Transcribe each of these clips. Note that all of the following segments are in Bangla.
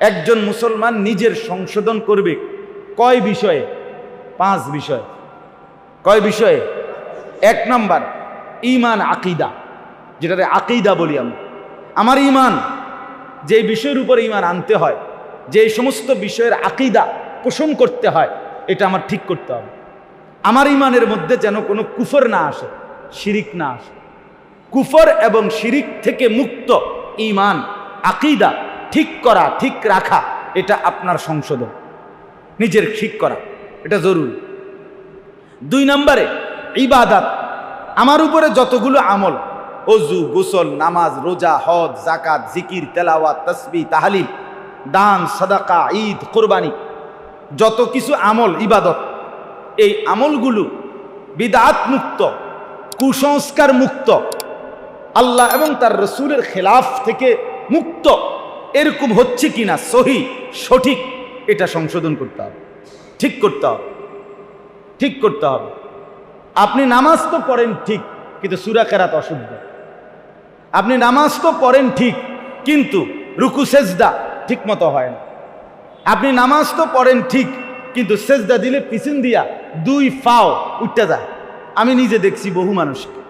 একজন মুসলমান নিজের সংশোধন করবে কয় বিষয়ে? 5 বিষয়। কয় বিষয়ে? 1 নম্বর ঈমান আকীদা, যেটাকে আকীদা বলি আমরা। আমার ঈমান, যে বিষয়ের উপর ঈমান আনতে হয়, যে সমস্ত বিষয়ের আকীদা পোষণ করতে হয়, এটা আমার ঠিক করতে হবে। আমার ঈমানের মধ্যে যেন কোনো কুফর না আসে, শিরিক না আসে। কুফর এবং শিরিক থেকে মুক্ত ঈমান, আকীদা ঠিক করা, ঠিক রাখা, এটা আপনার সংশোধন, নিজের ঠিক করা, এটা জরুরি। 2 নম্বরে ইবাদত, আমার উপরে যতগুলো আমল, ওযু, গোসল, নামাজ, রোজা, হজ, যাকাত, জিকির, তেলাওয়াত, তাসবিহ, তাহলিল, দান, সাদাকা, ঈদ, কুরবানি, যত কিছু আমল ইবাদত, এই আমলগুলো বিদআত মুক্ত, কুসংস্কার মুক্ত, আল্লাহ এবং তার রাসূলের খেলাফ থেকে মুক্ত, এরকম হচ্ছে কিনা সহি সঠিক, এটা সংশোধন করতে হবে, ঠিক করতে হবে, ঠিক করতে হবে। আপনি নামাজ তো পড়েন ঠিক, কিন্তু সূরা কেরাত অশুদ্ধ। আপনি নামাজ তো পড়েন ঠিক, কিন্তু রুকু সেজদা ঠিক মতো হয় না। আপনি নামাজ তো পড়েন ঠিক, কিন্তু সেজদা দিলে পিছন দিয়া 2 পাও উঠতে যায়। আমি নিজে দেখছি বহু মানুষকে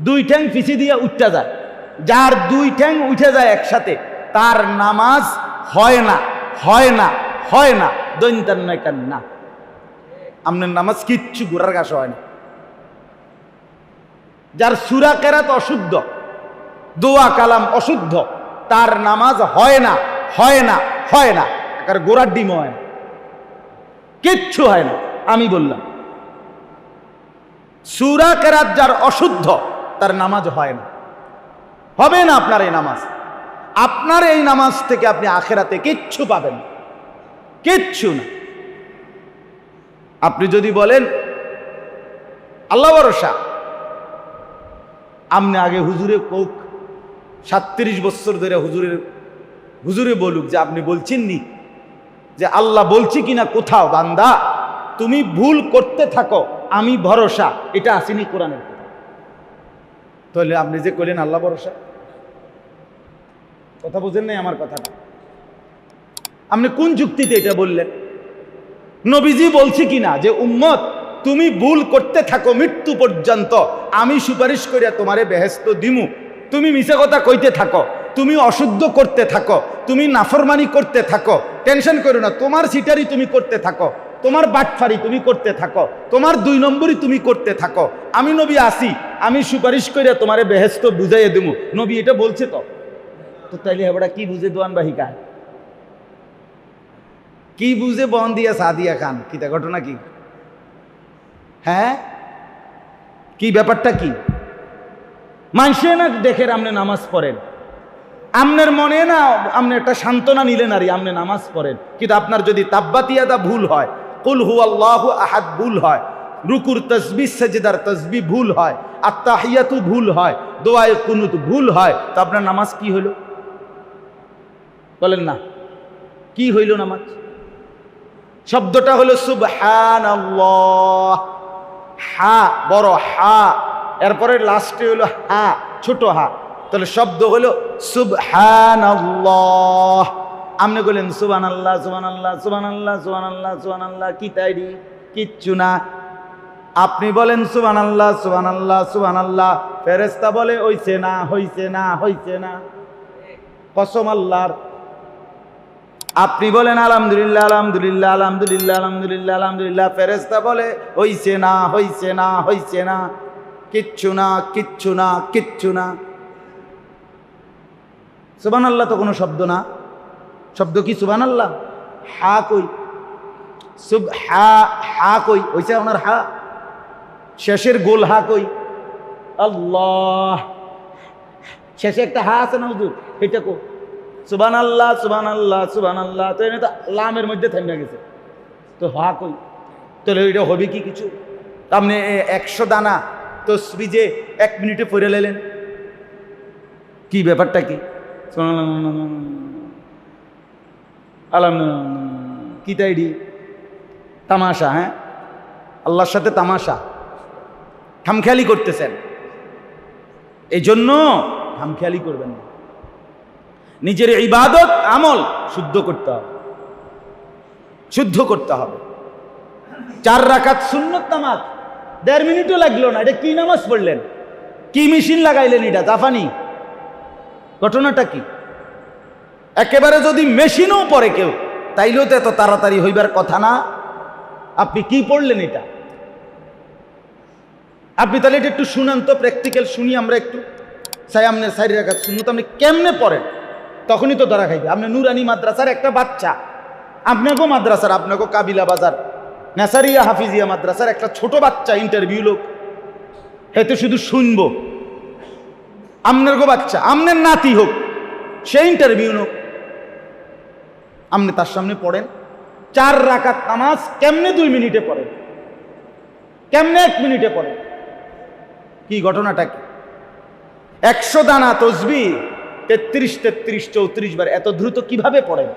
2 ঠ্যাং পিছি দিয়া উঠতে যায়। যার 2 ঠ্যাং উঠে যায় একসাথে, তার নামাজ হয় না, হয় না, হয় না, দৈন্তান নয় কান না। আপনার নামাজ কিচ্ছু গোড়ার ঘাস হয় না। যার সূরা কেরাত অশুদ্ধ, দোয়া কালাম অশুদ্ধ, তার নামাজ হয় না, হয় না, হয় না, কার গোড়ার ডিম হয় না, কিচ্ছু হয় না। আমি বললাম সূরা কেরাত যার অশুদ্ধ, তার নামাজ হয় না, হবে না আপনার এই নামাজ। আপনার এই নামাজ থেকে আপনি আখিরাতে কিচ্ছু পাবেন না, কিচ্ছু না। আপনি যদি বলেন আল্লাহ ভরসা, আপনি আগে হুজুরে কোক 37 বছর ধরে হুজুরে বলুক যে আপনি বলছেন নি যে আল্লাহ বলছি কিনা কোথাও, বান্দা তুমি ভুল করতে থাকো, আমি ভরসা, এটা আসেনি কোরআনের কথা। তাহলে আপনি যে কইলেন আল্লাহ ভরসা, কথা বুঝেন নাই আমার কথাটা? আপনি কোন যুক্তিতে এটা বললেন? নবীজি বলছি কিনা যে উম্মত তুমি ভুল করতে থাকো মৃত্যু পর্যন্ত, আমি সুপারিশ করিয়া তোমারে বেহেশত দিমু। তুমি মিছা কথা কইতে থাকো, তুমি অশুদ্ধ করতে থাকো, তুমি নাফরমানি করতে থাকো, টেনশন করো না, তোমার সিটারি তুমি করতে থাকো, তোমার বাটফারি তুমি করতে থাকো, তোমার 2 নম্বরই তুমি করতে থাকো, আমি নবী আসি, আমি সুপারিশ করিয়া তোমারে বেহেশত বুঝাইয়া দিমু। নবী এটা বলছে তো তাইলে হেবড়া কি বুঝে দোয়ান বাহিকা, কি বুঝে বন দিয়া সাদিয়া খান, কিতা ঘটনা কি? হ্যাঁ, কি ব্যাপারটা কি? মানুষে না দেখে আপনি নামাজ পড়েন, আপনার মনে না আপনি একটা সান্ত্বনা নিলেন, আর আপনি নামাজ পড়েন, কিন্তু আপনার যদি তাব্বাতিয়াদা ভুল হয়, কুল হুয়াল্লাহু আহাদ ভুল হয়, রুকুর তাসবিহ সাজদার তাসবিহ ভুল হয়, আত্তাহিয়াতু ভুল হয়, দোয়ায়ে কুনুত ভুল হয়, তো আপনার নামাজ কি হইল? বলেন না, কি হইল নামাজ? শব্দটা হলো সুবহানাল্লাহ, হা বড় হা, এরপরে লাস্টে হলো হা ছোট হা, তাহলে শব্দ হলো সুবহানাল্লাহ। আপনি বলেন সুবহানাল্লাহ, সুবহানাল্লাহ, সুবহানাল্লাহ, সুবহানাল্লাহ, সুবহানাল্লাহ, কি তাইরি? কিচ্ছু না। আপনি বলেন সুবহানাল্লাহ, সুবহানাল্লাহ, সুবহানাল্লাহ, ফেরেশতা বলে হইছে না, হইছে না, হইছে না, কসম আল্লাহর। আপনি বলেন আলহামদুলিল্লাহ, আলহামদুলিল্লাহ, আলহামদুলিল্লাহ, আলহামদুলিল্লাহ, আলহামদুলিল্লাহ, ফেরেশতা বলে হইছে না, হইছে না, হইছে না, কিচ্ছু না, কিচ্ছু না, কিচ্ছু না। সুবহানাল্লাহ তো কোনো শব্দ না। শব্দ কি সুবহানাল্লাহ? হা কই? হা কই? হইছে ওনার হা, শেষের গোল হা কই? আল্লাহ, শেষে একটা হা আছে না হুজুর, এটা কো সুবহানাল্লাহ, সুবহানাল্লাহ, সুবহানাল্লাহ, তো এটা তো লামের মধ্যে থেমে গেছে, তো হা কই? তাহলে এটা হবে কি কিছু? আপনি 100 দানা তসবিহ যে 1 মিনিটে পড়ে লেলেন, কি ব্যাপারটা কি? আলহামদুলিল্লাহ, কি তাইডি? তামাশা। হ্যাঁ, আল্লাহর সাথে তামাশা, খামখেয়ালি করতেছেন, এই জন্য খামখেয়ালি করবেন না। নিজের ইবাদত আমল শুদ্ধ করতে হবে, শুদ্ধ করতে হবে। 4 রাকাত সুন্নত নামাজ 1.5 মিনিটও লাগলো না। এটা কি নামাজ পড়লেন? কি মেশিন লাগাইলেন? এটা জাপানি? ঘটনাটা কি? একেবারে যদি মেশিনও পড়ে কেউ, তাইলেও তো এত তাড়াতাড়ি হইবার কথা না। আপনি কি পড়লেন এটা? আপনি তাহলে এটা একটু শুনান তো, প্র্যাকটিক্যাল শুনি আমরা একটু। আমনে 4 রাকাত সুন্নত আপনি কেমনে পড়েন? তখনই তো ধরা খাইবে। আপনি নুরানি মাদ্রাসার একটা বাচ্চা, আপনাকেও মাদ্রাসার, আপনাকেও কাবিলা বাজার নেসারিয়া হাফিজিয়া মাদ্রাসার একটা ছোট বাচ্চা ইন্টারভিউ লোক, হেতে শুধু শুনবো। আপনার গো বাচ্চা, আপনার নাতি হোক, সে ইন্টারভিউ হোক, আপনি তার সামনে পড়েন 4 রাকাত নামাজ কেমনে 2 মিনিটে পড়েন, কেমনে 1 মিনিটে পড়েন? কি ঘটনাটা কি? 100 দানা তসবিহ 33, 34 বার এত দ্রুত কিভাবে পড়েন?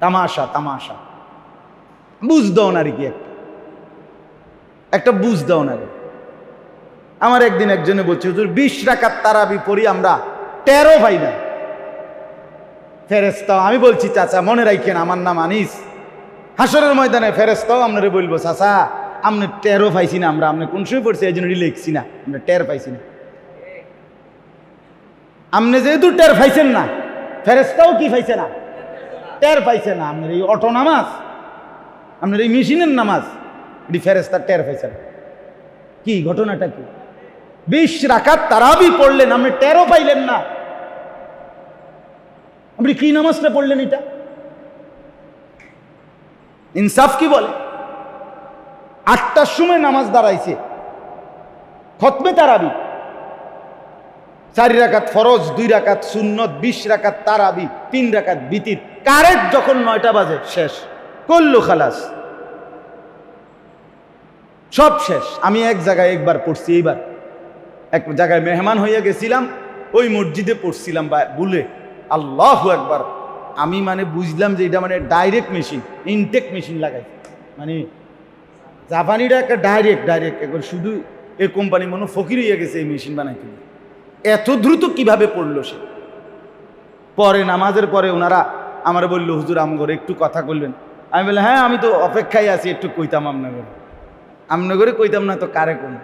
তামাশা, তামাশা। বুঝ দাও না কি একটা বুঝ দাও না। আমার একদিন একজনে বলছে, হুজুর 20 রাকাত তারাবি পড়ি আমরা, 13 ভাই না ফেরেশতাও। আমি বলছি, চাচা মনে রাখেন আমার নাম আনিস, হাসরের ময়দানে ফেরেশতাও আপনারে বলবো, চাচা আপনি 13 পাইছি না আমরা, আপনি কোন সময় পড়ছি এই জন্য লিখছি না, আমরা 13 পাইছি না। আপনি যেহেতু 13 পাইছেন না, ফেরেশতাও কি পাইছে না? 13 পাইছে না। আপনার এই অটো নামাজ, আপনার এই মেশিনের নামাজ, এটি ফেরেশতা 13 পাইছে না। কি ঘটনাটা কি? 20 রাকাত তারাবি পড়লেন, আপনি 13 পাইলেন না। আপনি কি নামাজটা পড়লেন? এটা ইনসাফ কি বলে? 8টার সময় নামাজ দাঁড়াইছে, খতমে তারাবি, 4 রাকাত ফরজ, 2 রাকাত সুন্নত, 20 রাকাত তারাবি, 3 রাকাত বিতির। কারেক্ট যখন 9টা বাজে শেষ করলো, খালাস, সব শেষ। আমি এক জায়গায় একবার পড়ছি, এইবার এক জায়গায় মেহমান হইয়া গেছিলাম, ওই মসজিদে পড়ছিলাম ভুলে, আল্লাহু আকবার। আমি মানে বুঝলাম যে এটা মানে ডাইরেক্ট মেশিন, ইনটেক মেশিন লাগাই, মানে জাপানিরা একটা ডাইরেক্ট একবার শুধু এই কোম্পানি মনে ফকির হইয়া গেছে এই মেশিন বানাইতে। এত দ্রুত কিভাবে পড়লো সে? পরে নামাজের পরে ওনারা আমার বললো, হুজুর আমগরে একটু কথা বলবেন। আমি বললাম, হ্যাঁ আমি তো অপেক্ষায় আছি, একটু কইতাম আমনগরে কইতাম না তো কারে কোন।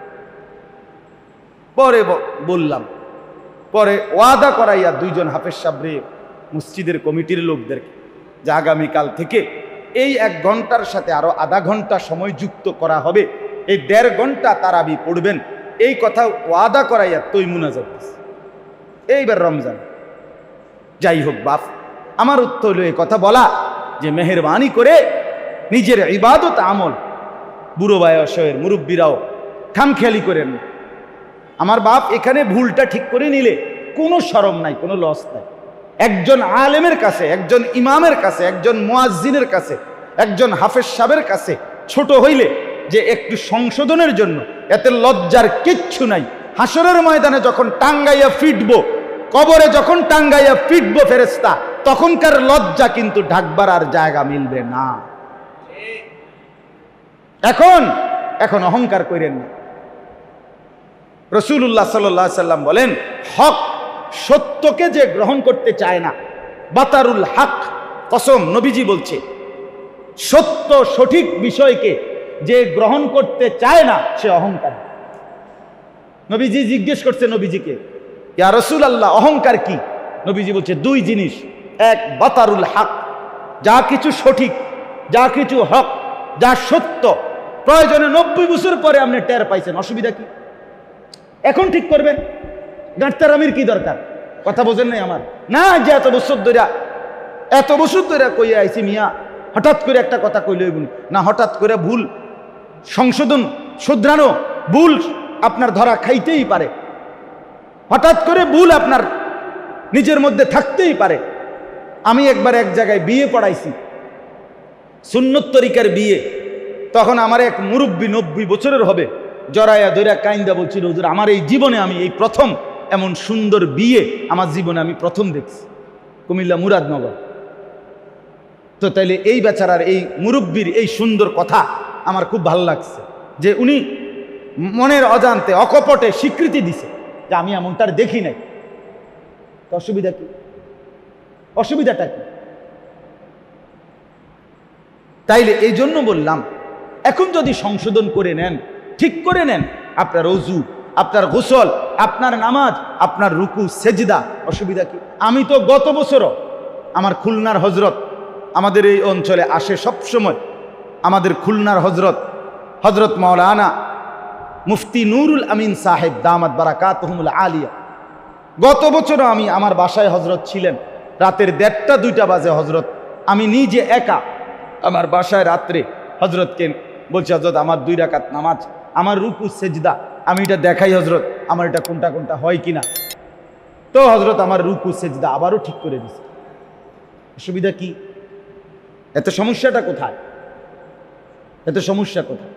পরে বললাম, পরে ওয়াদা করাইয়া 2 জন হাফেজ সাবরে মসজিদের কমিটির লোকদেরকে যে আগামীকাল থেকে এই 1 ঘন্টার সাথে আরো আধা ঘন্টা সময় যুক্ত করা হবে, এই 1.5 ঘন্টা তারাবি পড়বেন, এই কথা ওয়াদা করাইয়া তুই মুনাজাত দিস। এইবার রমজান। যাই হোক বাপ, আমার উত্তর হলো এই কথা বলা যে মেহেরবানি করে নিজের ইবাদত আমল বুড়ো বয়সের মুরব্বীরাও খামখেয়ালি করেন। আমার বাপ এখানে ভুলটা ঠিক করে নিলে কোনো শরম নাই, কোনো লস নাই। একজন আলেমের কাছে, একজন ইমামের কাছে, একজন মুয়াজ্জিনের কাছে, একজন হাফেজ সাহেবের কাছে ছোট হইলে যে একটু সংশোধনের জন্য, এতে লজ্জার কিচ্ছু নাই। হাসরের ময়দানে যখন টাঙ্গাইয়া ফিটবো, কবরে যখন টাঙ্গাইয়া ফিটবো ফেরেশতা, তখনকার লজ্জা কিন্তু ঢাকবার আর জায়গা মিলবে না। এখন অহংকার করেন না। রাসূলুল্লাহ সাল্লাল্লাহু আলাইহি সাল্লাম বলেন, হক সত্যকে যে গ্রহণ করতে চায় না, বাতারুল হক, কসম নবীজি বলছে, সত্য সঠিক বিষয়কে যে গ্রহণ করতে চায় না সে অহংকার। নবীজি জিজ্ঞেস করছে নবীজিকে, ইয়া রাসূলুল্লাহ অহংকার কি? নবীজি বলছে 2 জিনিস। 1 বাতারুল হক, যা কিছু সঠিক, যা কিছু হক, যা সত্য, প্রয়োজনে 90 বছর পরে আপনি টের পাইছেন, অসুবিধা কি? এখন ঠিক করবেন, গাঁটতারামির কি দরকার? কথা বোঝেন নাই আমার? না যে এত বছর ধরে কইয়া আইছি মিয়া, হঠাৎ করে একটা কথা কইলই না, হঠাৎ করে ভুল সংশোধন শুধরানো, ভুল আপনার ধরা খাইতেই পারে, হঠাৎ করে ভুল আপনার নিজের মধ্যে থাকতেই পারে। আমি একবার এক জায়গায় বিয়ে পড়াইছি, সুন্নত তরিকার বিয়ে। তখন আমার এক মুরব্বী 90 বছরের হবে, জড়াইয়া ধইরা কাইন্দা বলছিল, হুজুর আমার এই জীবনে আমি এই প্রথম এমন সুন্দর বিয়ে আমার জীবনে আমি প্রথম দেখছি, কুমিল্লা মুরাদনগর। তো তাইলে এই বেচারার, এই মুরব্বীর এই সুন্দর কথা আমার খুব ভালো লাগছে, যে উনি মনের অজান্তে অকপটে স্বীকৃতি দিছে যে আমি এমনটার দেখি নাই। তো অসুবিধা কি? অসুবিধাটা কি? তাইলে এই জন্য বললাম, এখন যদি সংশোধন করে নেন, ঠিক করে নেন, আপনার ওযু, আপনার গোসল, আপনার নামাজ, আপনার রুকু সেজদা, অসুবিধা কি? আমি তো গত বছরও আমার খুলনার হজরত আমাদের এই অঞ্চলে আসে সব সময়, আমাদের খুলনার হজরত মাওলানা মুফতি নুরুল আমিন সাহেব দামাত বারাকাতুহুমুল আলিয়া, গত বছরও আমি আমার বাসায় হজরত ছিলেন, রাতের 1:30-2টা বাজে হজরত, আমি নিজে একা আমার বাসায় রাত্রে হজরতকে বলছি, হজরত আমার 2 রাকাত নামাজ, আমার রুকু সেজদা আমি এটা দেখাই হজরত, আমার এটা কোনটা কোনটা হয় কিনা। তো হজরত আমার রুকু সেজদা আবারও ঠিক করে দিছে। অসুবিধা কি? এত সমস্যাটা কোথায়? এত সমস্যা কোথায়?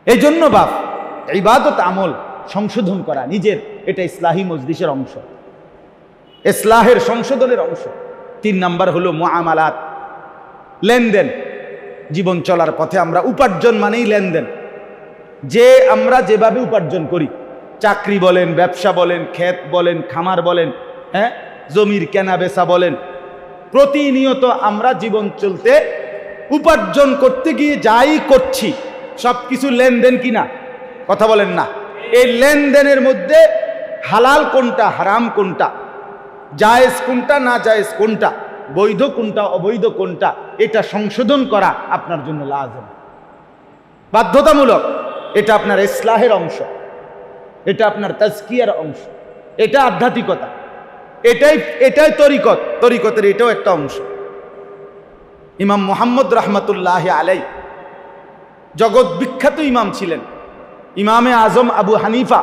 এই জন্য বাপ, ইবাদত আমল সংশোধন করা নিজের, এটা ইসলাহি মজলিসের অংশ, ইসলাহের সংশোধনের অংশ। 3 নাম্বার হলো মুআমালাত, লেনদেন। জীবন চলার পথে আমরা উপার্জন মানেই লেনদেন, যে আমরা যেভাবে উপার্জন করি, চাকরি বলেন, ব্যবসা বলেন, ক্ষেত বলেন, খামার বলেন, হ্যাঁ, জমির কেনা বেচা বলেন, প্রতিনিয়ত আমরা জীবন চলতে উপার্জন করতে গিয়ে যাই করছি সব কিছু লেনদেন কিনা? কথা বলেন না? এই লেনদেনের মধ্যে হালাল কোনটা, হারাম কোনটা, জায়েজ কোনটা, না জায়েজ কোনটা, বৈধ কোনটা, অবৈধ কোনটা, এটা সংশোধন করা আপনার জন্য লাজম, বাধ্যতামূলক। এটা আপনার ইসলাহের অংশ, এটা আপনার তাজকিয়ার অংশ, এটা আধ্যাত্মিকতা, এটাই তরিকতের এটাও একটা অংশ। ইমাম মুহাম্মদ রাহমাতুল্লাহ আলাই জগৎ বিখ্যাত ইমাম ছিলেন, ইমামে আজম আবু হানিফা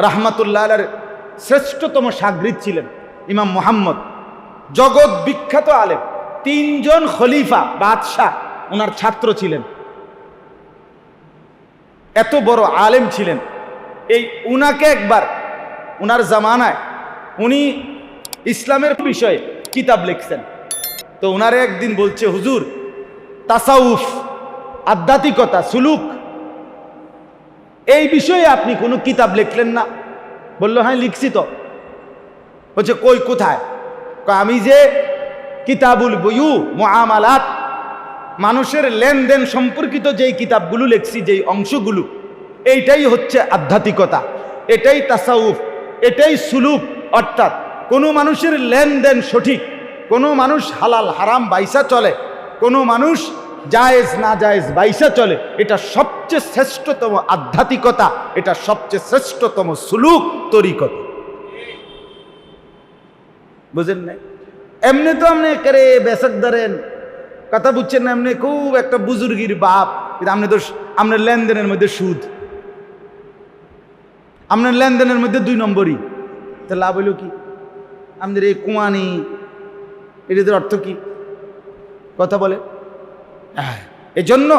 রাহমাতুল্লাহ আলাইহির শ্রেষ্ঠতম শাগরিদ ছিলেন ইমাম মুহাম্মদ, জগৎ বিখ্যাত আলেম। 3 জন খলিফা বাদশাহ ওনার ছাত্র ছিলেন, এত বড় আলেম ছিলেন। এই উনাকে একবার উনার জামানায় উনি ইসলামের বিষয়ে কিতাব লিখছেন, তো উনারে একদিন বলছে, হুজুর তাসাউফ, আধ্যাত্মিকতা, সুলুক, এই বিষয়ে আপনি কোনো কিতাব লিখলেন না? বলল, হ্যাঁ লিখছি তো। বলছে, কই, কোথায়? আমি যে কিতাবুল বুয়ু মুআমালাত, মানুষের লেনদেন সম্পর্কিত যেই কিতাবগুলো লিখছি, যেই অংশগুলো, এইটাই হচ্ছে আধ্যাত্মিকতা, এটাই তাসাউফ, এটাই সুলুক। অর্থাৎ কোনো মানুষের লেনদেন সঠিক, কোনো মানুষ হালাল হারাম বাইসা চলে, কোনো মানুষ জায়েজ না জায়েজ বাইসা চলে, এটা সবচেয়ে শ্রেষ্ঠতম আধ্যাত্মিকতা, এটা সবচেয়ে শ্রেষ্ঠতম সুলুক, তরিকত। বুঝেন না? এমনি তো আপনি করে বেসক ধরেন, কথা বুঝছেন না, এমনি খুব একটা বুজুর্গির বাপ, কিন্তু আপনি তো আপনার লেনদেনের মধ্যে সুদ, আপনার লেনদেনের মধ্যে 2 নম্বরই, তো লাভ হইল কি? আমাদের এই কুয়ানি, এটাদের অর্থ কি? কথা বলে। এই জন্য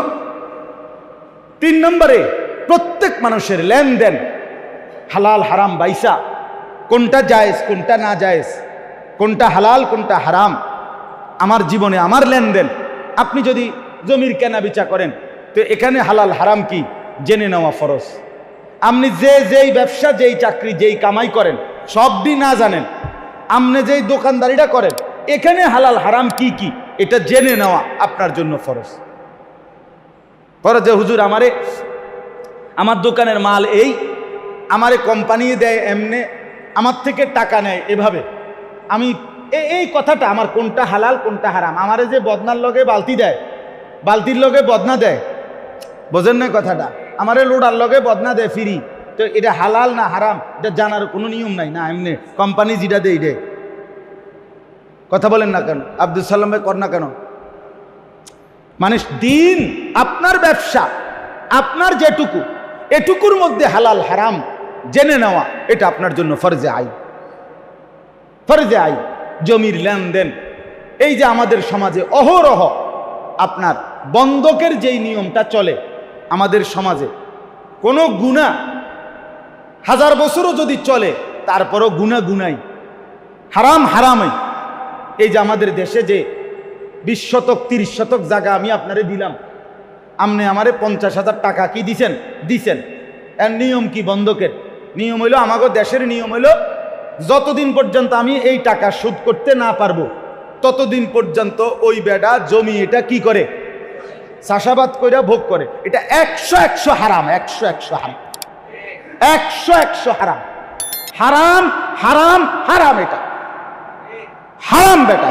3 নম্বরে প্রত্যেক মানুষের লেনদেন হালাল হারাম বাইসা, কোনটা জায়েজ কোনটা না জায়েজ, কোনটা হালাল কোনটা হারাম, আমার জীবনে আমার লেনদেন। আপনি যদি জমির কেনা বেচা করেন, তো এখানে হালাল হারাম কি জেনে নেওয়া ফরজ। আপনি যেই ব্যবসা, যেই চাকরি, যেই কামাই করেন, সবই না জানেন, আপনি যেই দোকানদারিটা করেন, এখানে হালাল হারাম কি কি, এটা জেনে নেওয়া আপনার জন্য ফরজ। ফরজ যে হুজুর আমার দোকানের মাল এই, আমারে কোম্পানি দেয় এমনে, আমার থেকে টাকা নেয় এভাবে, আমি এই কথাটা, আমার কোনটা হালাল কোনটা হারাম, আমারে যে বদনার লগে বালতি দেয়, বালতির লগে বদনা দেয়, বোঝেন না কথাটা, আমারে লোডার লগে বদনা দেয় ফ্রি, তো এটা হালাল না হারাম এটা জানার কোনো নিয়ম নাই, না এমনি কোম্পানি যেটা দেয় দেয়। কথা বলেন না কেন? আব্দুল সালাম ভাই কর না কেন? মানে দিন, আপনার ব্যবসা, আপনার যেটুকু, এটুকুর মধ্যে হালাল হারাম জেনে নেওয়া, এটা আপনার জন্য ফরজে আইন, ফরজে আইন। জমির লেনদেন, এই যে আমাদের সমাজে অহরহ আপনার বন্ধকের যেই নিয়মটা চলে আমাদের সমাজে, কোনো গুনাহ 1000 বছরও যদি চলে, তারপরও গুনাই, হারাম হারামই। এই যে আমাদের দেশে যে 20 শতক 30 শতক জায়গা আমি আপনারে দিলাম, আপনি আমারে 50,000 টাকা কি দিছেন? এর নিয়ম কি? বন্ধকের নিয়ম হইল, আমাদের দেশের নিয়ম হইল যতদিন পর্যন্ত আমি এই টাকা শোধ করতে না পারবো ততদিন পর্যন্ত ওই বেটা জমি এটা কি করে, চাষাবাদ করে ভোগ করে। এটা 100 হারাম, 100 হারাম, 100 হারাম, হারাম হারাম হারাম। এটা হারাম বেটা।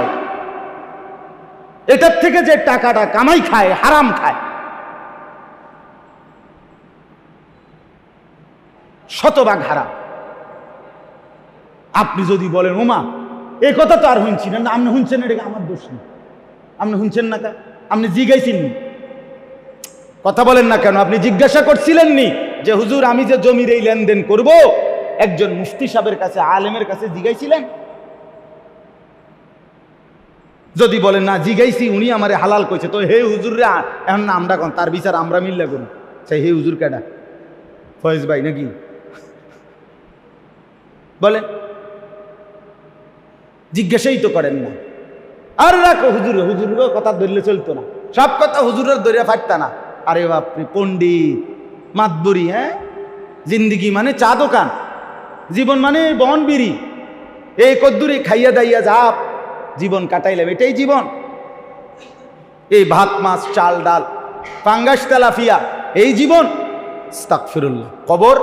এটার থেকে যে টাকাটা কামাই খায়, হারাম খায়, শতভাগ হারাম। আপনি যদি বলেন ওমা এই কথা তো আর শুনছি না, আপনি শুনছেন, এটা আমার দোষ নেই, আপনি শুনছেন না কা, আপনি জিজ্ঞাসেন নি, কথা বলেন না কেন? আপনি জিজ্ঞাসা করছিলেন নি যে হুজুর আমি যে জমির এই লেনদেন করব, একজন মুফতি সাহেবের কাছে, আলেমের কাছে জিজ্ঞাসিলেন? যদি বলেন না জিজ্ঞাসি, উনি আমারে হালাল কইছে, তো হে হুজুর রে এখন না আমরা কোন, তার বিচার আমরা মিল্লা করুন। সেই হে হুজুর কেডা? ফয়েজ ভাই নাকি? বলেন, জিজ্ঞাসাই তো করেন না। আর রাখো হুজুর, হুজুরের কথা ধরলে চলতো না, সব কথা হুজুরের ধরে ফাটতা না। আরে বাপরে, পণ্ডিত মাতবরি, হ্যাঁ, জিন্দিগি মানে চা দোকান, জীবন মানে বন বিড়ি, এই কদ্দুরে খাইয়া দাইয়া যাপ জীবন কাটাইলাম, এটাই জীবন। এই ভাত মাছ চাল ডাল পাঙ্গাস তেলাফিয়া, এই জীবন? আস্তাগফিরুল্লাহ। কবর,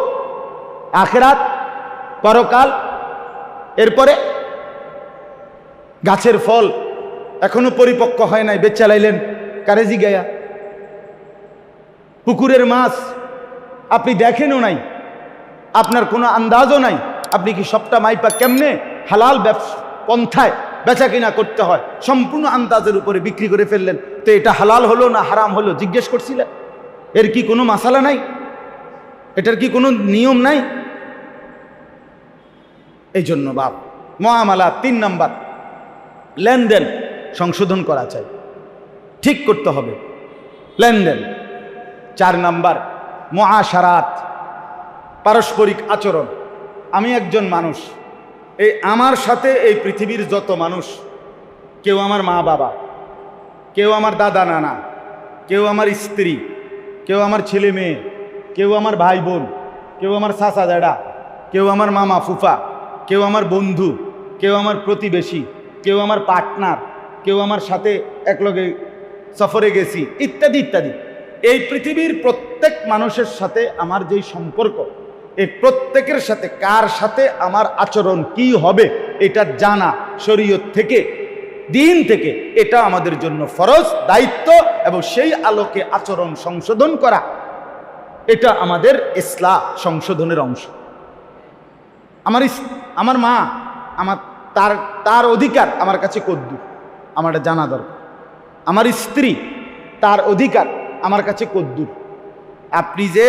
আখিরাত, পরকাল, এরপরে গাছের ফল এখনো পরিপক্ক হয় নাই, বেচা লাইলেন কারে জিগায়া? পুকুরের মাছ আপনি দেখেনও নাই, আপনার কোনো আন্দাজও নাই, আপনি কি সবটা মাইপা কেমনে হালাল পন্থায় বেচা কিনা করতে হয় সম্পূর্ণ আন্দাজের উপরে বিক্রি করে ফেললেন। তো এটা হালাল হলো না হারাম হলো জিজ্ঞেস করছিলেন? এর কি কোনো মাসালা নাই? এটার কি কোনো নিয়ম নাই? এই জন্য বাপ, মুআমালা 3 নাম্বার, লেনদেন সংশোধন করা চাই, ঠিক করতে হবে লেনদেন। 4 নাম্বার, মুআশারাত, পারস্পরিক আচরণ। আমি একজন মানুষ, এই আমার সাথে এই পৃথিবীর যত মানুষ, কেউ আমার মা বাবা, কেউ আমার দাদা নানা, কেউ আমার স্ত্রী, কেউ আমার ছেলে মেয়ে, কেউ আমার ভাই বোন, কেউ আমার চাচা দাদা, কেউ আমার মামা ফুফা, কেউ আমার বন্ধু, কেউ আমার প্রতিবেশী, কেউ আমার পার্টনার, কেউ আমার সাথে একলগে সফরে গেছি, ইত্যাদি ইত্যাদি। এই পৃথিবীর প্রত্যেক মানুষের সাথে আমার যেই সম্পর্ক, এই প্রত্যেকের সাথে কার সাথে আমার আচরণ কি হবে এটা জানা শরীয়ত থেকে, দিন থেকে, এটা আমাদের জন্য ফরজ দায়িত্ব, এবং সেই আলোকে আচরণ সংশোধন করা, এটা আমাদের ইসলাহ সংশোধনের অংশ। আমার মা, আমার তার অধিকার আমার কাছে কদ্দুর, আমার এটা জানা দরকার। আমার স্ত্রী, তার অধিকার আমার কাছে কদ্দুর। আপনি যে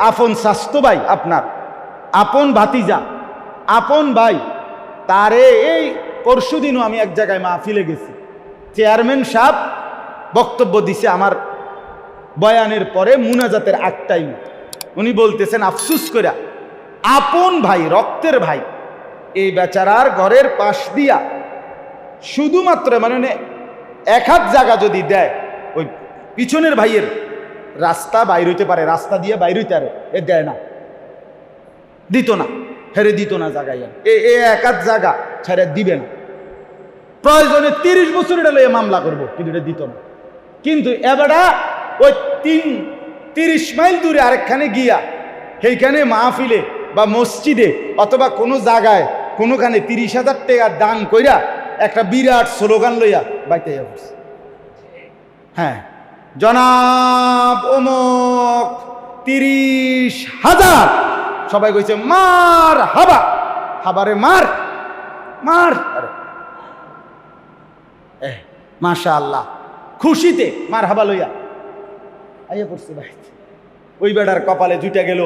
আপন স্বাস্থ্য ভাই, আপনার আপন ভাতিজা, আপন ভাই, তারে এই পরশুদিনও আমি এক জায়গায় মাহফিলে গেছি, চেয়ারম্যান সাহেব বক্তব্য দিছে আমার বয়ানের পরে মুনাজাতের আগ টাইমে। উনি বলতেছেন আফসুস করে, আপন ভাই, রক্তের ভাই, এই বেচারার ঘরের পাশ দিয়া শুধুমাত্র মানে 1 হাত জায়গা যদি দেয়, ওই পিছনের ভাইয়ের রাস্তা বাইর হইতে পারে, রাস্তা দিয়ে বাইর হইতে পারে, এ দেয় না, দিত না, হেরে দিত না জায়গায়, এ 1 হাত জায়গা ছেড়ে দিবে না, প্রয়োজনে 30 বছর এটা লইয়া মামলা করবো, কিন্তু এটা দিত না। কিন্তু এবারটা ওই 30 মাইল দূরে আরেকখানে গিয়া সেইখানে মাহফিলে বা মসজিদে অথবা কোনো জায়গায় কোনোখানে 30,000 টাকা দান কইরা একটা বিরাট স্লোগান লইয়া বাইতে যাচ্ছে। হ্যাঁ, জনাব অমুক 30,000, সবাই কইছে মার হাবা, হাবারে মার মার, মাশাআল্লাহ, খুশিতে মার হাবা লইয়া আইয়া পড়ছে ভাই। ওই বেটার কপালে জুটে গেল,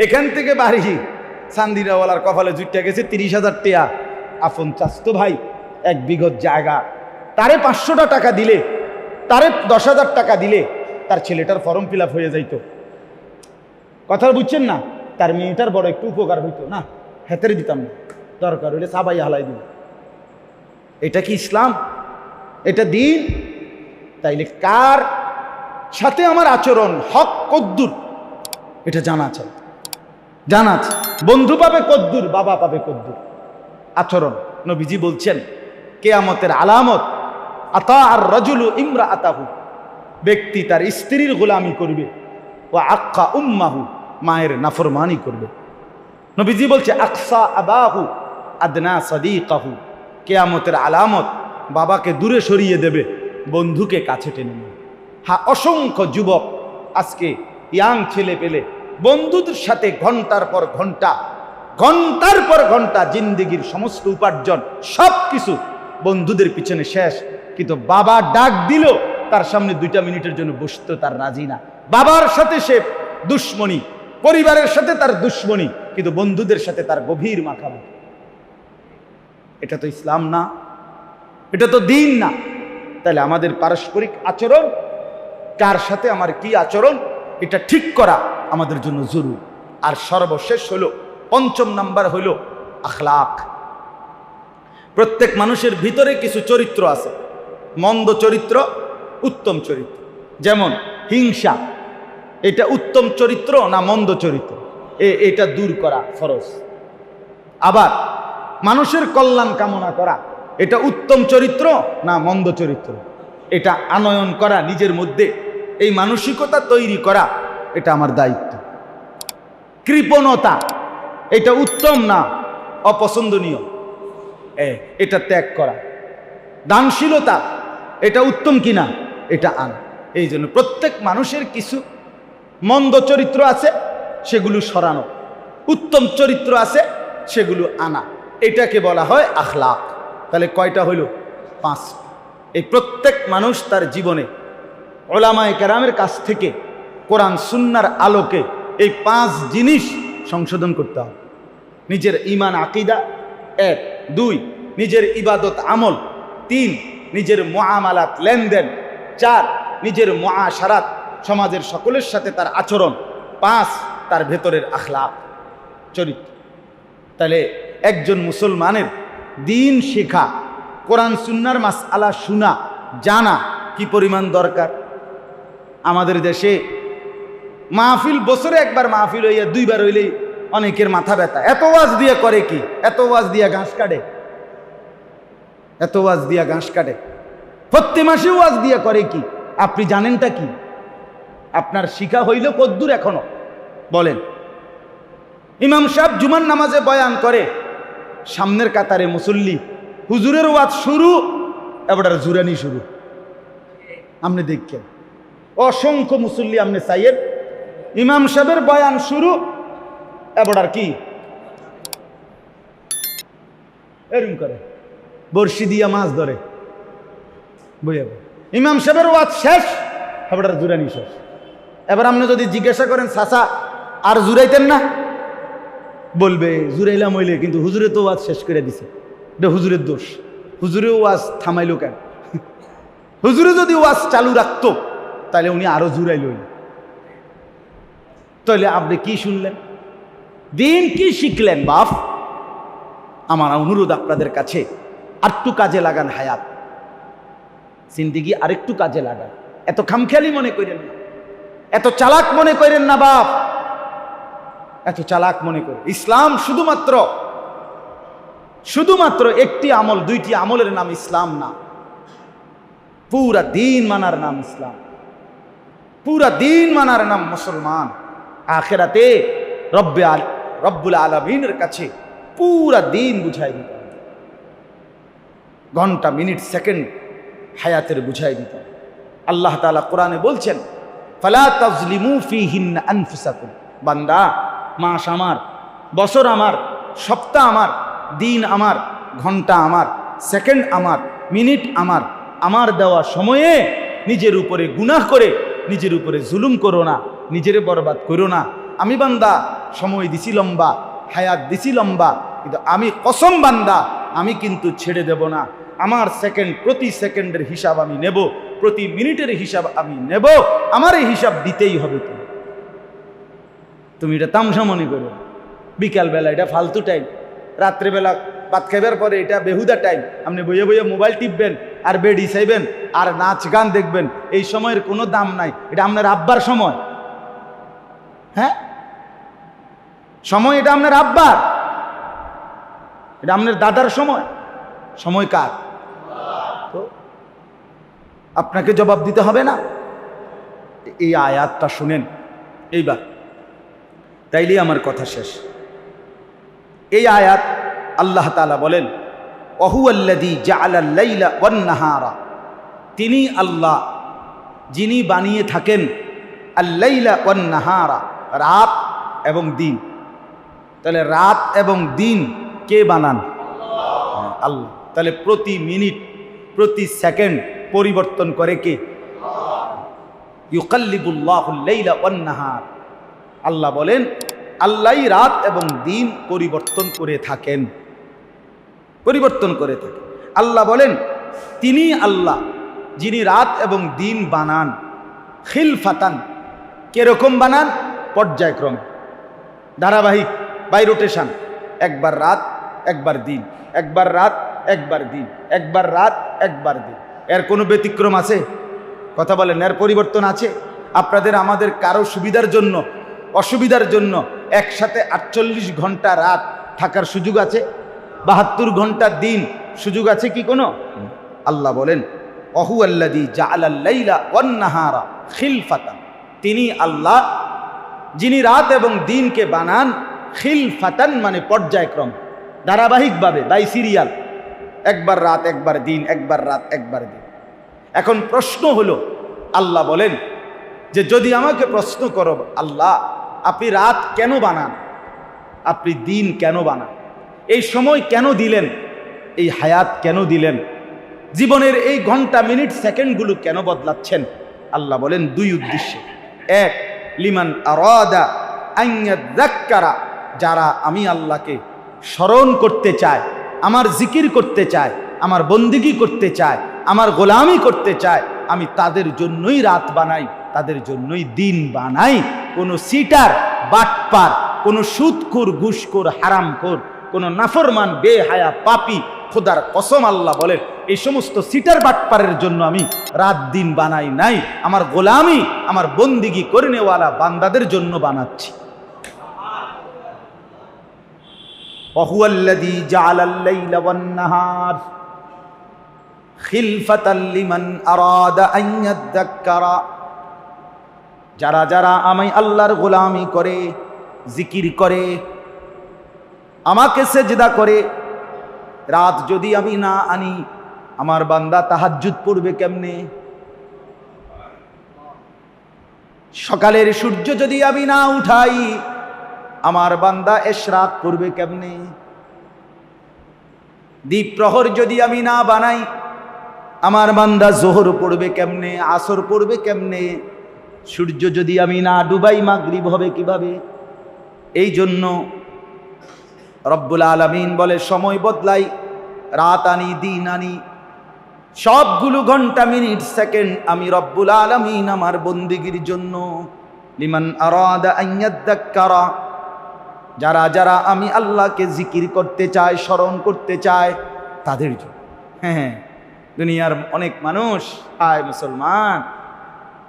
এখান থেকে বাড়ি চান্দিরাওয়ালার কপালে জুটে গেছে 30,000 টাকা। আপন চাস্তো ভাই, 1 বিঘত জায়গা, তারে 500 টাকা দিলে, তারে 10,000 টাকা দিলে তার ছেলেটার ফর্ম ফিল আপ হয়ে যাইতো। কথা বুঝছেন না? তার মেয়েটার বড় একটু উপকার হইতো না, হেতেরে দিতাম না, দরকার হইলে সাবাই হালাই দিব। এটা কি ইসলাম? এটা দিন? তাইলে কার সাথে আমার আচরণ, হক কদ্দুর, এটা জানা চাই। জানা আছে। বন্ধু পাবে কদ্দুর, বাবা পাবে কদ্দুর। আচরণ নবীজি বলছেন কিয়ামতের আলামত আতা আর রাজুলু ইমরাআতাহু, ব্যক্তি তার স্ত্রীর গোলামি করবে, ও আক্কা উম্মাহু, মায়ের নাফরমানি করবে। নবীজি বলছে আকসা আবাহু আদনা সাদিকাহু, কিয়ামতের আলামত বাবাকে দূরে সরিয়ে দেবে, বন্ধুকে কাছে টেনে নেবে। হ্যাঁ, অসংখ্য যুবক আজকে ইয়াং ছেলে পেলে বন্ধুদের সাথে ঘন্টার পর ঘন্টা জিন্দেগির সমস্ত উপার্জন সব কিছু বন্ধুদের পিছনে শেষ। কিন্তু বাবা ডাক দিল, তার সামনে 2টা মিনিটের জন্য বসতে তার রাজি না। বাবার সাথে সে দুশ্মনী, পরিবারের সাথে তার দুশ্মনী, কিন্তু বন্ধুদের সাথে তার গভীর মাখামাখি। এটা তো ইসলাম না, এটা তো দিন না। তাহলে আমাদের পারস্পরিক আচরণ, কার সাথে আমার কি আচরণ, এটা ঠিক করা আমাদের জন্য জরুরি। আর সর্বশেষ হলো 5ম নাম্বার হলো আখলাক। প্রত্যেক মানুষের ভিতরে কিছু চরিত্র আছে, মন্দ চরিত্র, উত্তম চরিত্র। যেমন হিংসা, এটা উত্তম চরিত্র না মন্দ চরিত্র, এটা দূর করা ফরজ। আবার মানুষের কল্যাণ কামনা করা, এটা উত্তম চরিত্র না মন্দ চরিত্র, এটা আনয়ন করা, নিজের মধ্যে এই মানসিকতা তৈরি করা, এটা আমার দায়িত্ব। কৃপণতা, এটা উত্তম না অপছন্দনীয়, এটা ত্যাগ করা। দানশীলতা, এটা উত্তম কিনা, এটা আনা। এই জন্য প্রত্যেক মানুষের কিছু মন্দ চরিত্র আছে, সেগুলো সরানো, উত্তম চরিত্র আছে, সেগুলো আনা। এটাকে বলা হয় আখলাক। তাহলে কয়টা হইল? 5। এই প্রত্যেক মানুষ তার জীবনে উলামায়ে কেরামের কাছ থেকে কোরআন সুন্নাহর আলোকে এই 5 জিনিস সংশোধন করতে হবে। নিজের ঈমান আকীদা 1, 2 নিজের ইবাদত আমল, 3 নিজের মুআমালাত লেনদেন, 4 নিজের মুআশারাত, সমাজের সকলের সাথে তার আচরণ, 5 তার ভেতরের আখলাক, চরিত্র। তাহলে একজন মুসলমানের দিন শেখা, কোরআন সুন্নাহর মাসআলা শোনা, জানা কি পরিমাণ দরকার। আমাদের দেশে মাহফিল, বছরে একবার মাহফিল হইয়া 2বার হইলেই অনেকের মাথা ব্যথা। এত ওয়াজ দিয়ে করে কি? এত ওয়াজ দিয়া ঘাস কাটে, এত ওয়াজ দিয়া ঘাস কাটে। প্রতি মাসে ওয়াজ দিয়া করে কি? আপনি জানেনটা কি? আপনার শিখা হইল কদ্দুর এখনো? বলেন। ইমাম সাহেব জুমার নামাজে বয়ান করে, সামনের কাতারে মুসল্লি, হুজুরের ওয়াজ শুরু, এবার জুরানি শুরু। আপনি দেখছেন অসংখ্য মুসল্লি, আপনি চাইয়েন ইমাম সাহেবের বয়ান শুরু, এবার কি এরকম করে বর্ষি দিয়া মাছ ধরে বইয়া। ইমাম সাহেবের ওয়াজ শেষ, এবার জুরানি শেষ। এবার আপনি যদি জিজ্ঞাসা করেন চাচা আর জুরাইতেন না, বলবে জুরাইলাম হইলে, কিন্তু হুজুরে তো ওয়াজ শেষ করে দিছে, এটা হুজুরের দোষ। হুজুরে ওয়াজ থামাইলো কেন? হুজুরে যদি ওয়াজ চালু রাখতো তাহলে উনি আরো জুরাইল। তাহলে আপনি কি শুনলেন? দিন কি শিখলেন? বাপ, আমার অনুরোধ আপনাদের কাছে, আরেকটু কাজে লাগান হায়াত, জিন্দেগি আরেকটু কাজে লাগান। এত খামখেয়ালি মনে করেন না, এত চালাক মনে করেন না বাপ, এত চালাক মনে করে। ইসলাম শুধুমাত্র একটি আমল, 2টি আমলের নাম ইসলাম না, পুরা দিন মানার নাম ইসলাম, পুরা দিন মানার নাম মুসলমান। আখিরাতে রব্বুল আলামিনের কাছে পুরা দিন বুঝাই দিতে হবে, ঘন্টা মিনিট সেকেন্ড হায়াতের বুঝাই দিতে হবে। আল্লাহ তাআলা কোরআনে বলছেন, ফালা তাজলিমু ফীহিন্না আনফুসাকুম। বান্দা, মাস আমার, বছর আমার, সপ্তাহ আমার, দিন আমার, ঘন্টা আমার, সেকেন্ড আমার, মিনিট আমার, আমার দেওয়া সময়ে নিজের উপরে গুনাহ করে নিজের উপরে জুলুম করো না, নিজেরে বরবাদ করো না। আমি বান্দা সময় দিছি লম্বা, হায়াত দিছি লম্বা, কিন্তু আমি কসম বান্দা, আমি কিন্তু ছেড়ে দেব না। আমার প্রতি সেকেন্ডের হিসাব আমি নেব, প্রতি মিনিটের হিসাব আমি নেব। আমার এই হিসাব দিতেই হবে। তুমি এটা তামসা মনে করো, বিকালবেলা এটা ফালতু টাইম, রাত্রেবেলা ভাত খাইবার পরে এটা বেহুদা টাইম, আপনি বইয়ে বইয়ে মোবাইল টিপবেন আর বেডি চাইবেন আর নাচ গান দেখবেন। এই সময়ের কোনো দাম নাই, এটা আপনার আব্বার সময়। হ্যাঁ, সময় এটা আপনার আব্বার, এটা আপনার দাদার সময়। সময় কার? তো আপনাকে জবাব দিতে হবে না? এই আয়াতটা শুনেন এইবার, তাইলেই আমার কথা শেষ। এই আয়াত আল্লাহ তাআলা বলেন, ওয়াহুয়াল্লাযী জাআলাল লাইলা ওয়ান নাহারা, তিনি আল্লাহ যিনি বানিয়ে থাকেন আল লাইলা ওয়ান নাহারা, রাত এবং দিন। তাহলে রাত এবং দিন কে বানান? আল্লাহ। তাহলে প্রতি মিনিট প্রতি সেকেন্ড পরিবর্তন করে কে? ইউকাল্লিবুল্লাহুল লাইলা ওয়ান নাহার। আল্লাহ বলেন আল্লাহই রাত এবং দিন পরিবর্তন করে থাকেন, পরিবর্তন করে থাকেন। আল্লাহ বলেন তিনি আল্লাহ যিনি রাত এবং দিন বানান। খিলফাতান, কিরকম বানান? পর্যায়ক্রমে, ধারাবাহিক, বাই রোটেশন। একবার রাত একবার দিন, একবার রাত একবার দিন, একবার রাত একবার দিন। এর কোনো ব্যতিক্রম আছে? কথা বলেন, এর পরিবর্তন আছে? আপনাদের আমাদের কারো সুবিধার জন্য অসুবিধার জন্য একসাথে 48 ঘন্টা রাত থাকার সুযোগ আছে? 72 ঘন্টা দিন সুযোগ আছে কি কোনো? আল্লাহ বলেন ওয়াহুয়াল্লাযী জাআলাল লাইলা ওয়ান নাহারা খিলফাতান, তিনি আল্লাহ যিনি রাত এবং দিনকে বানান। খিলফাতান মানে পর্যায়ক্রম, ধারাবাহিকভাবে, বাই সিরিয়াল। একবার রাত একবার দিন, একবার রাত একবার দিন। এখন প্রশ্ন হলো, আল্লাহ বলেন যে যদি আমাকে প্রশ্ন করো আল্লাহ আপনি রাত কেন বানান, আপনি দিন কেন বানান, এই সময় কেন দিলেন, এই হায়াত কেন দিলেন, জীবনের এই ঘন্টা মিনিট সেকেন্ডগুলো কেন বদলাচ্ছেন? আল্লাহ বলেন দুই উদ্দেশ্যে। এক, লিমান আরাদা আন ইয়াযাক্কারা, যারা আমি আল্লাহকে স্মরণ করতে চায়, আমার জিকির করতে চায়, আমার বন্দিগি করতে চায়, আমার গোলামি করতে চায়, আমি তাদের জন্যই রাত বানাই, তাদের জন্যই দিন বানাই। কোনো সিটার, বাটপার, কোনো সুদখোর, ঘুষখোর, হারামখোর, কোনো নাফরমান, বেহায়া, পাপী, খোদার কসম আল্লাহ বলেন এই সমস্ত সিটার বাটপারের জন্য আমি রাত দিন বানাই নাই, আমার গোলামি, আমার বন্দিগি করিনেওয়ালা বান্দাদের জন্য বানাচ্ছি। ওয়াহুয়াল্লাযী জাআলাল লাইলা ওয়ান নাহার খিলফাতান লিমান আরাদা আন ইয়াযাক্কারা, যারা যারা আমি আল্লাহর গোলামি করে, জিকির করে, আমাকে সেজদা করে, রাত যদি আমি না আনি আমার বান্দা তাহাজ্জুদ পড়বে কেমনে? সকালের সূর্য যদি আমি না উঠাই আমার বান্দা ইশরাক পড়বে কেমনে? দ্বীপ প্রহর যদি আমি না বানাই আমার বান্দা যোহর পড়বে কেমনে, আসর পড়বে কেমনে? সূর্য যদি আমি না ডুবাই মাগরিব হবে কিভাবে? এই জন্য রব্বুল আলামিন বলে সময় বদলাই, রাত আনি, দিন আনি, সবগুলো ঘন্টা মিনিট সেকেন্ড আমি রব্বুল আলামিন আমার বন্দিগির জন্য। লিমান আরাদা আন ইয়াযাক্কারা, যারা যারা আমি আল্লাহকে জিকির করতে চায়, স্মরণ করতে চায় তাদের জন্য। হ্যাঁ, দুনিয়ার অনেক মানুষ আয় মুসলমান,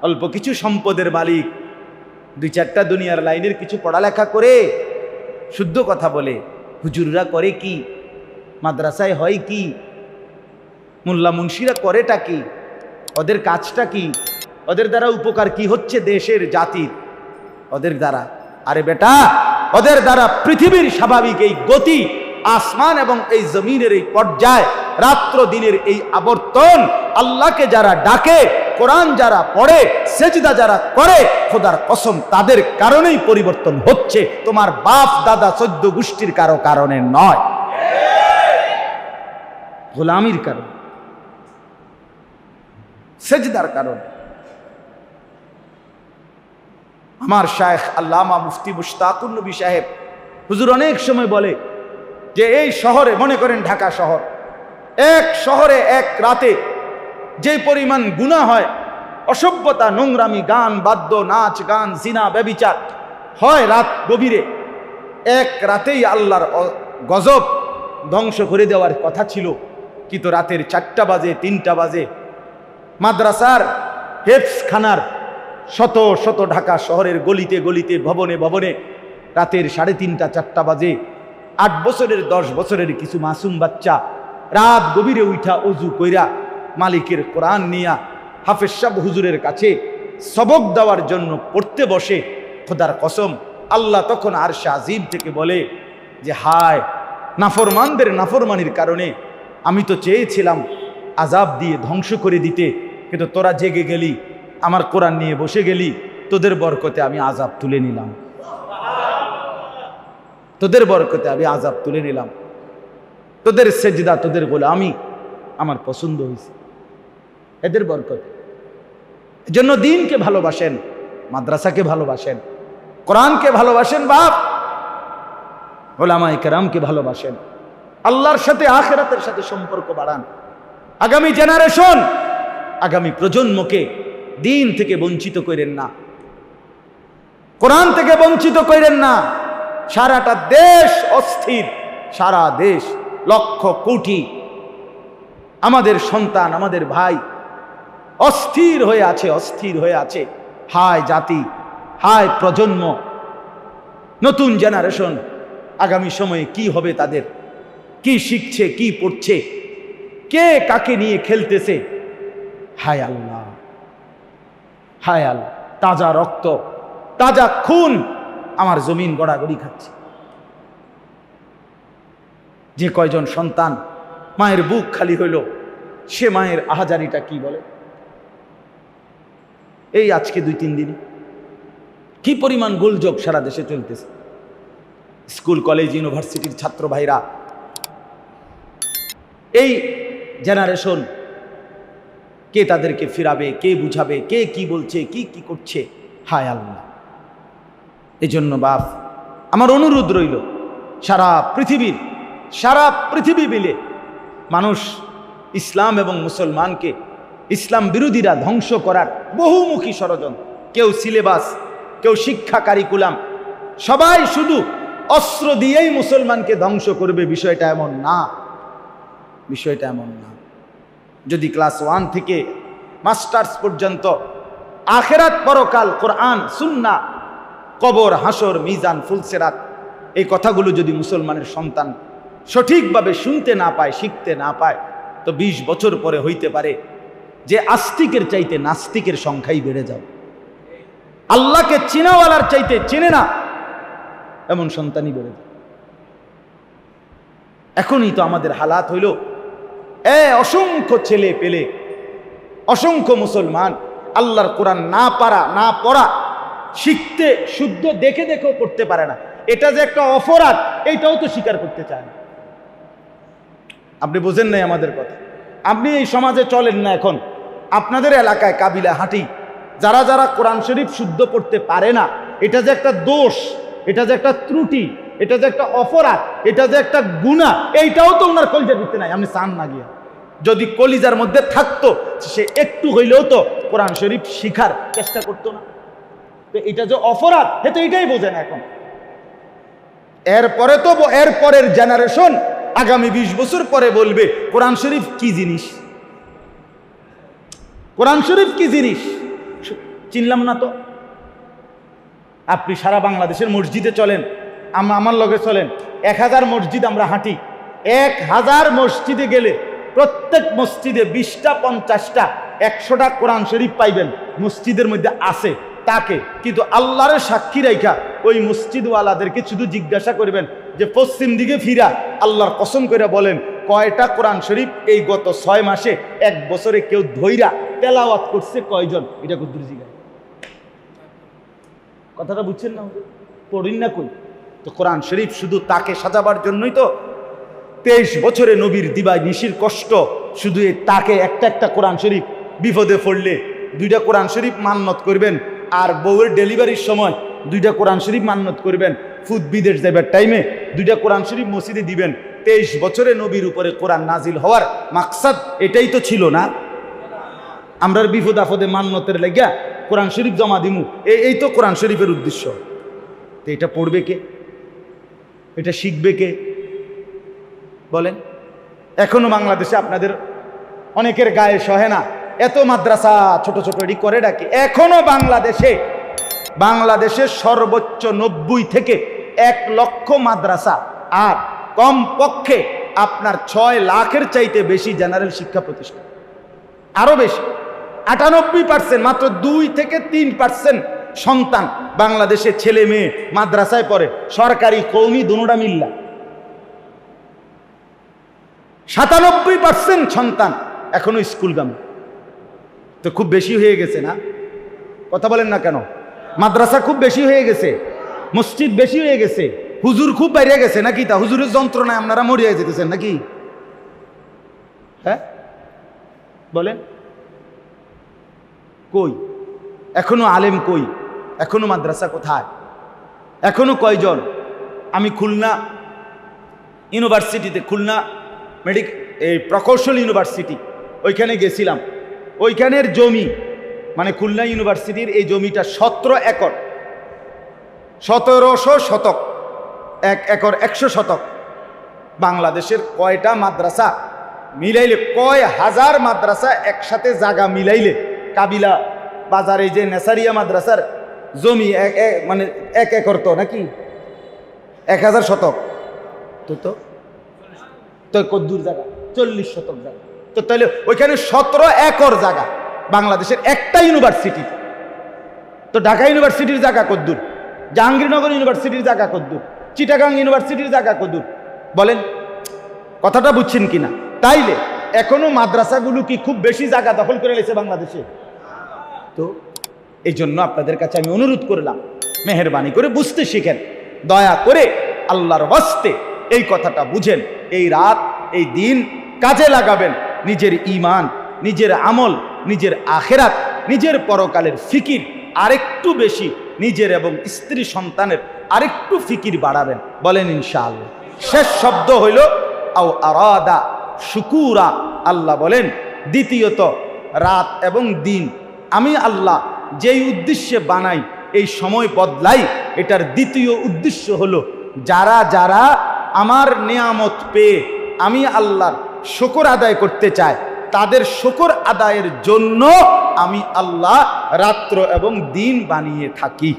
অল্প কিছু সম্পদের মালিক, দুই চারটা দুনিয়ার লাইনের কিছু পড়ালেখা করে শুদ্ধ কথা বলে। হুজুররা করে কি? মাদ্রাসায় হয় কি? মোল্লা মুন্সিরা করেটা কি? ওদের কাজটা কি? ওদের দ্বারা উপকার কি হচ্ছে দেশের, জাতির? ওদের দ্বারা, আরে বেটা, ওদের দ্বারা পৃথিবীর স্বাভাবিক এই গতি, আসমান এবং এই জমিনের এই পর্যায়, রাত্র দিনের এই আবর্তন, আল্লাহকে যারা ডাকে, কোরআন যারা পড়ে, সেজদা যারা করে, খোদার কসম তাদের কারণেই পরিবর্তন হচ্ছে, তোমার বাপ দাদা 14 গোষ্ঠীর কারো কারণে নয়, গোলামির কারণ, সেজদার কারণ। আমার শায়েখ আল্লামা মুফতি মুশতাকুর নবী সাহেব হুজুর অনেক সময় বলে যে এই শহরে, মনে করেন ঢাকা শহর, এক শহরে এক রাতে যে পরিমাণ গুনাহ হয়, অসভ্যতা, নোংরামি, গান, বাদ্য, নাচ গান, জিনা, ব্যভিচার হয় রাত গভীরে, এক রাতেই আল্লাহর গজব ধ্বংস করে দেওয়ার কথা ছিল, কিন্তু রাতের 4টা বাজে, 3টা বাজে মাদ্রাসার হেফজখানার শত শত ঢাকা শহরের গলিতে গলিতে, ভবনে ভবনে রাতের 3:30 4টা বাজে 8 বছরের 10 বছরের কিছু মাসুম বাচ্চা রাত গভীরে উঠা অজু কইরা মালিকের কোরআন নিয়া হাফেজ সাহেব হুজুরের কাছে সবক দেওয়ার জন্য পড়তে বসে, খোদার কসম আল্লাহ তখন আরশে আজিম থেকে বলে যে হায় নাফরমানদের নাফরমানির কারণে আমি তো চেয়েছিলাম আজাব দিয়ে ধ্বংস করে দিতে, কিন্তু তোরা জেগে গেলি, আমার কোরআন নিয়ে বসে গেলি, তোদের বরকতে আমি আজাব তুলে নিলাম, তোদের বরকতে আমি আজাব তুলে নিলাম, তোদের সেজদা তোদের গোলামি আমার পছন্দ হয়েছে, এদের বরকতে। এজন্য দ্বীনকে ভালোবাসেন, মাদ্রাসাকে ভালোবাসেন, কোরআনকে ভালোবাসেন, বাপ উলামায়ে কেরামকে ভালোবাসেন, আল্লাহর সাথে আখিরাতের সাথে সম্পর্ক বাড়ান। আগামী জেনারেশন, আগামী প্রজন্মকে দ্বীন থেকে বঞ্চিত করেন না, কোরআন থেকে বঞ্চিত করেন না। সারাটা দেশ অস্থির, সারা দেশ লক্ষ কোটি আমাদের সন্তান, আমাদের ভাই অস্থির হয়ে আছে, অস্থির হয়ে আছে। হায় জাতি, হায় প্রজন্ম, নতুন জেনারেশন, আগামী সময়ে কি হবে তাদের, কি শিখছে, কি পড়ছে, কে কাকে নিয়ে খেলতেছে। হায় আল্লাহ, হায় আল্লাহ, তাজা রক্ত, তাজা খুন আমার জমিন গড়াগড়ি খাচ্ছে। যে কয়জন সন্তান মায়ের বুক খালি হইল, সে মায়ের আহাজারিটা কি বলে। এই আজকে 2-3 দিন কি পরিমাণ গোলযোগ সারা দেশে চলতেছে। স্কুল কলেজ ইউনিভার্সিটির ছাত্র ভাইরা, এই জেনারেশন কে তাদেরকে ফিরাবে, কে বুঝাবে, কে কি বলছে, কি কি করছে। হায় আল্লাহ, এজন্য বাপ আমার অনুরোধ রইল, সারা পৃথিবী মিলে মানুষ ইসলাম এবং মুসলমানকে, ইসলাম বিরোধীরা ধ্বংস করার বহুমুখী ষড়যন্ত্র, কেউ সিলেবাস, কেউ শিক্ষা কারিকুলাম, সবাই শুধু অস্ত্র দিয়েই মুসলমানকে ধ্বংস করবে। বিষয়টা এমন না, বিষয়টা এমন না। যদি ক্লাস 1 থেকে মাস্টার্স পর্যন্ত আখেরাত, পরকাল, কোরআন, সুন্নাহ, কবর, হাসর, মিজান, ফুলসেরাত, এই কথাগুলো যদি মুসলমানের সন্তান সঠিকভাবে শুনতে না পায়, শিখতে না পায়, তো 20 বছর পরে হইতে পারে যে আস্তিকের চাইতে নাস্তিকের সংখ্যাই বেড়ে যাবে। আল্লাহকে চিনাওয়ালার চাইতে চেনে না এমন সন্তানই বেড়ে যাবে। এখনই তো আমাদের হালাত হইল, অসংখ্য ছেলে পেলে, অসংখ্য মুসলমান আল্লাহর কোরআন না পারা, না পড়া, শিখতে শুদ্ধ দেখে দেখেও পড়তে পারে না। এটা যে একটা অপরাধ, এইটাও তো স্বীকার করতে চায় না। আপনি বোঝেন নাই আমাদের কথা। আপনি এই সমাজে চলেন না, এখন আপনাদের এলাকায় কাবিলা হাঁটি, যারা যারা কোরআন শরীফ শুদ্ধ পড়তে পারে না, এটা যে একটা দোষ, এটা যে একটা ত্রুটি, এটা যে একটা অপরাধ, এটা যে একটা গুনাহ, এইটাও তো ওনার কলিজার ভিতরে নাই। আপনি চান না গিয়া, যদি কলিজার মধ্যে থাকতো সে একটু হইলেও তো কোরআন শরীফ শিখার চেষ্টা করতো না। তো এটা যে অপরাধ, সে তো এটাই বোঝে না এখন। এরপরে তো এরপরের জেনারেশন আগামী 20 বছর পরে বলবে কোরআন শরীফ কি জিনিস, কোরআন শরীফ কি জিনিস চিনলাম না তো। আপনি সারা বাংলাদেশের মসজিদে চলেন, আমার লগে চলেন, 1000 মসজিদ আমরা হাঁটি, 1000 মসজিদে গেলে প্রত্যেক মসজিদে 20টা 50টা 100টা কোরআন শরীফ পাইবেন, মসজিদের মধ্যে আছে তাকে। কিন্তু আল্লাহর সাক্ষী রাইখা ওই মসজিদওয়ালাদেরকে শুধু জিজ্ঞাসা করবেন যে পশ্চিম দিকে ফিরা আল্লাহর কসম করে বলেন কয়টা কোরআন শরীফ এই গত 6 মাসে 1 বছরে কেউ ধইরা তেলাওয়াত করছে কয়জন, এটা কুদ্দুর জিজ্ঞাসা। কথাটা বুঝছেন না? পড়িন না কই? তো কোরআন শরীফ শুধু তাকে সাজাবার জন্যই তো 23 বছরে নবীর দিবায় নিশির কষ্ট, শুধু তাকে একটা কোরআন শরীফ বিপদে পড়লে 2টা কোরআন শরীফ মান্নত করবেন, আর বউয়ের ডেলিভারির সময় 2টা কোরআন শরীফ মান্নত করবেন, ফুদ বিদেশ যাবার টাইমে 2টা কোরআন শরীফ মসজিদে দিবেন। 23 বছরে নবীর উপরে কোরআন নাজিল হওয়ার মাকসাদ এটাই তো ছিল না? আমরা বিপদ আপদে মান্নতের লাগিয়া কোরআন শরীফ জমা দিমু, এই তো কোরআন শরীফের উদ্দেশ্য। তো এটা পড়বে কে? এটা শিখবে কে বলেন? এখনো বাংলাদেশে আপনাদের অনেকের গায়ে সহে না, এত মাদ্রাসা ছোট ছোট এডি করে ডাকে। এখনো বাংলাদেশে সর্বোচ্চ 90 থেকে 1 লক্ষ মাদ্রাসা, আর কমপক্ষে আপনার 6 লাখের চাইতে বেশি জেনারেল শিক্ষা প্রতিষ্ঠান, আরো বেশি। 98%, মাত্র 2 থেকে 3% সন্তান বাংলাদেশে ছেলে মেয়ে মাদ্রাসায় পড়ে, সরকারি কওমি দুনোটা মিল্লা। 97% সন্তান এখনো স্কুলগামী। তো খুব বেশি হয়ে গেছে না? কথা বলেন না কেন? মাদ্রাসা খুব বেশি হয়ে গেছে, মসজিদ বেশি হয়ে গেছে, হুজুর খুব বাইরে গেছে নাকি? তা হুজুরের যন্ত্রণায় আপনারা মরিয়া যেতেছেন নাকি? হ্যাঁ বলেন, কই এখনো আলেম, কই এখনো মাদ্রাসা কোথায়? এখনো কয়জন? আমি খুলনা ইউনিভার্সিটিতে, খুলনা এই প্রকৌশল ইউনিভার্সিটি, ওইখানে গেছিলাম। ওইখানের জমি, মানে খুলনা ইউনিভার্সিটির এই জমিটা 17 একর, 1700 শতক, 1 একর 100 শতক। বাংলাদেশের কয়টা মাদ্রাসা মিলাইলে, কয় হাজার মাদ্রাসা একসাথে জায়গা মিলাইলে, কাবিলা বাজারে যে নেসারিয়া মাদ্রাসার জমি মানে 1 একর তো নাকি 1000 শতক, তো কদ্দুর জায়গা 40 শতক জায়গা। তো তাহলে ওইখানে 17 একর জায়গা বাংলাদেশের একটা ইউনিভার্সিটি। তো ঢাকা ইউনিভার্সিটির জায়গা কদ্দুর, জাহাঙ্গীরনগর ইউনিভার্সিটির জায়গা কদ্দুর, চিটাগাং ইউনিভার্সিটির জায়গা কদ্দুর? বলেন, কথাটা বুঝছেন কিনা? তাইলে এখনো মাদ্রাসাগুলো কি খুব বেশি জায়গা দখল করে নিয়েছে বাংলাদেশে? তো এই জন্য আপনাদের কাছে আমি অনুরোধ করলাম, মেহেরবানি করে বুঝতে শিখেন, দয়া করে আল্লাহর ওয়াস্তে এই কথাটা বুঝেন। এই রাত, এই দিন কাজে লাগাবেন, নিজের ঈমান, নিজের আমল, নিজের আখেরাত, নিজের পরকালের ফিকির আরেকটু বেশি, নিজের এবং স্ত্রী সন্তানের আরেকটু ফিকির বাড়াবেন। বলেন ইনশাআল্লাহ। শেষ শব্দ হইল আও আরাদা শুকুরা। আল্লাহ বলেন, দ্বিতীয়ত রাত এবং দিন আমি আল্লাহ যেই উদ্দেশ্যে বানাই, এই সময় বদলাই, এটার দ্বিতীয় উদ্দেশ্য হলো যারা যারা আমার নেয়ামত পেয়ে আমি আল্লাহর শুকর আদায় করতে চায়, তাদের শুকর আদায়ের জন্য আমি আল্লাহ রাত্র এবং দিন বানিয়ে থাকি।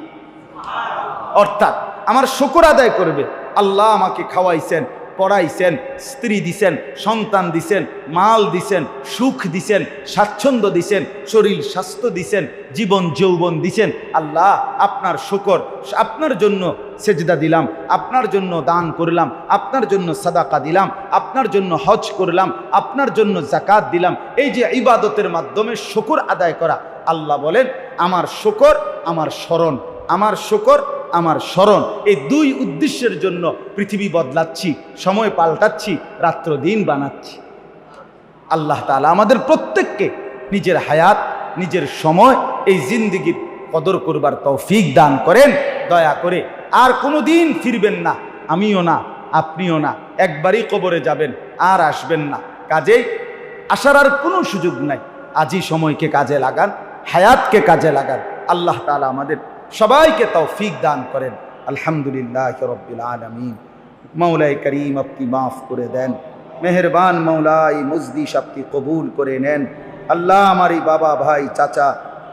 অর্থাৎ আমার শুকর আদায় করবে, আল্লাহ আমাকে খাওয়াইছেন, পড়াইছেন, স্ত্রী দিছেন, সন্তান দিছেন, মাল দিছেন, সুখ দিছেন, স্বাচ্ছন্দ্য দিছেন, শরীর স্বাস্থ্য দিছেন, জীবন যৌবন দিছেন। আল্লাহ আপনার শুকর, আপনার জন্য সেজদা দিলাম, আপনার জন্য দান করলাম, আপনার জন্য সাদাকা দিলাম, আপনার জন্য হজ করলাম, আপনার জন্য যাকাত দিলাম। এই যে ইবাদতের মাধ্যমে শুকর আদায় করা, আল্লাহ বলেন আমার শুকর আমার স্মরণ, আমার শুকর আমার স্মরণ। এই 2 উদ্দেশ্যের জন্য পৃথিবী বদলাচ্ছি, সময় পাল্টাচ্ছি, রাত্র দিন বানাচ্ছি। আল্লাহ তাআলা আমাদের প্রত্যেককে নিজের হায়াত, নিজের সময়, এই জিন্দেগির কদর করবার তৌফিক দান করেন দয়া করে। আর কোনো দিন ফিরবেন না, আমিও না, আপনিও না, একবারই কবরে যাবেন, আর আসবেন না। কাজেই আসার আর কোনো সুযোগ নাই। আজই সময়কে কাজে লাগান, হায়াতকে কাজে লাগান। আল্লাহ তাআলা আমাদের সবাইকে তৌফিক দান করেন। আলহামদুলিল্লাহ রাব্বিল আলামিন। মৌলাই করিম আপনি মাফ করে দেন, মেহেরবান মৌলা এই মজলিস আপনি কবুল করে নেন। আল্লাহ আমার এই বাবা, ভাই, চাচা,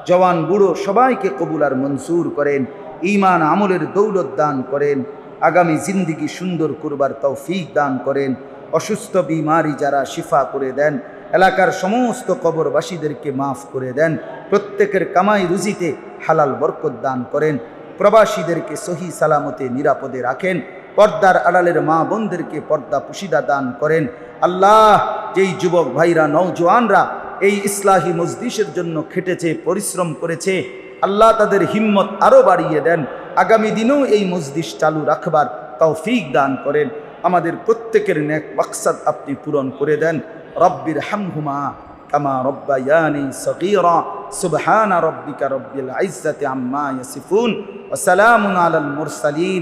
জওয়ান, বুড়ো সবাইকে কবুল আর মনসুর করেন, ঈমান আমলের দৌলত দান করেন, আগামী জিন্দেগি সুন্দর করবার তৌফিক দান করেন। অসুস্থ বিমারি যারা শিফা করে দেন, এলাকার সমস্ত কবরবাসীদেরকে মাফ করে দেন, প্রত্যেকের কামাই রুজিতে হালাল বরকত দান করেন, প্রবাসীদেরকে সহি সালামতে নিরাপদে রাখেন, পর্দার আড়ালের মা বোনদেরকে পর্দা পুশিদা দান করেন। আল্লাহ যেই যুবক ভাইরা, নওজোয়ানরা এই ইসলাহি মজলিসের জন্য খেটেছে, পরিশ্রম করেছে, আল্লাহ তাদের হিম্মত আরও বাড়িয়ে দেন, আগামী দিনেও এই মজলিস চালু রাখবার তৌফিক দান করেন। আমাদের প্রত্যেকের নেক মাকসাদ আপনি পূরণ করে দেন। রব্বির হামহুমা কামা রব্বায়ানি সগীরা। সুবহান রব্বিকা রব্বিল ইজ্জাতি আম্মা ইয়াসিফুন ওয়া সালামুন আলাল মুরসালিন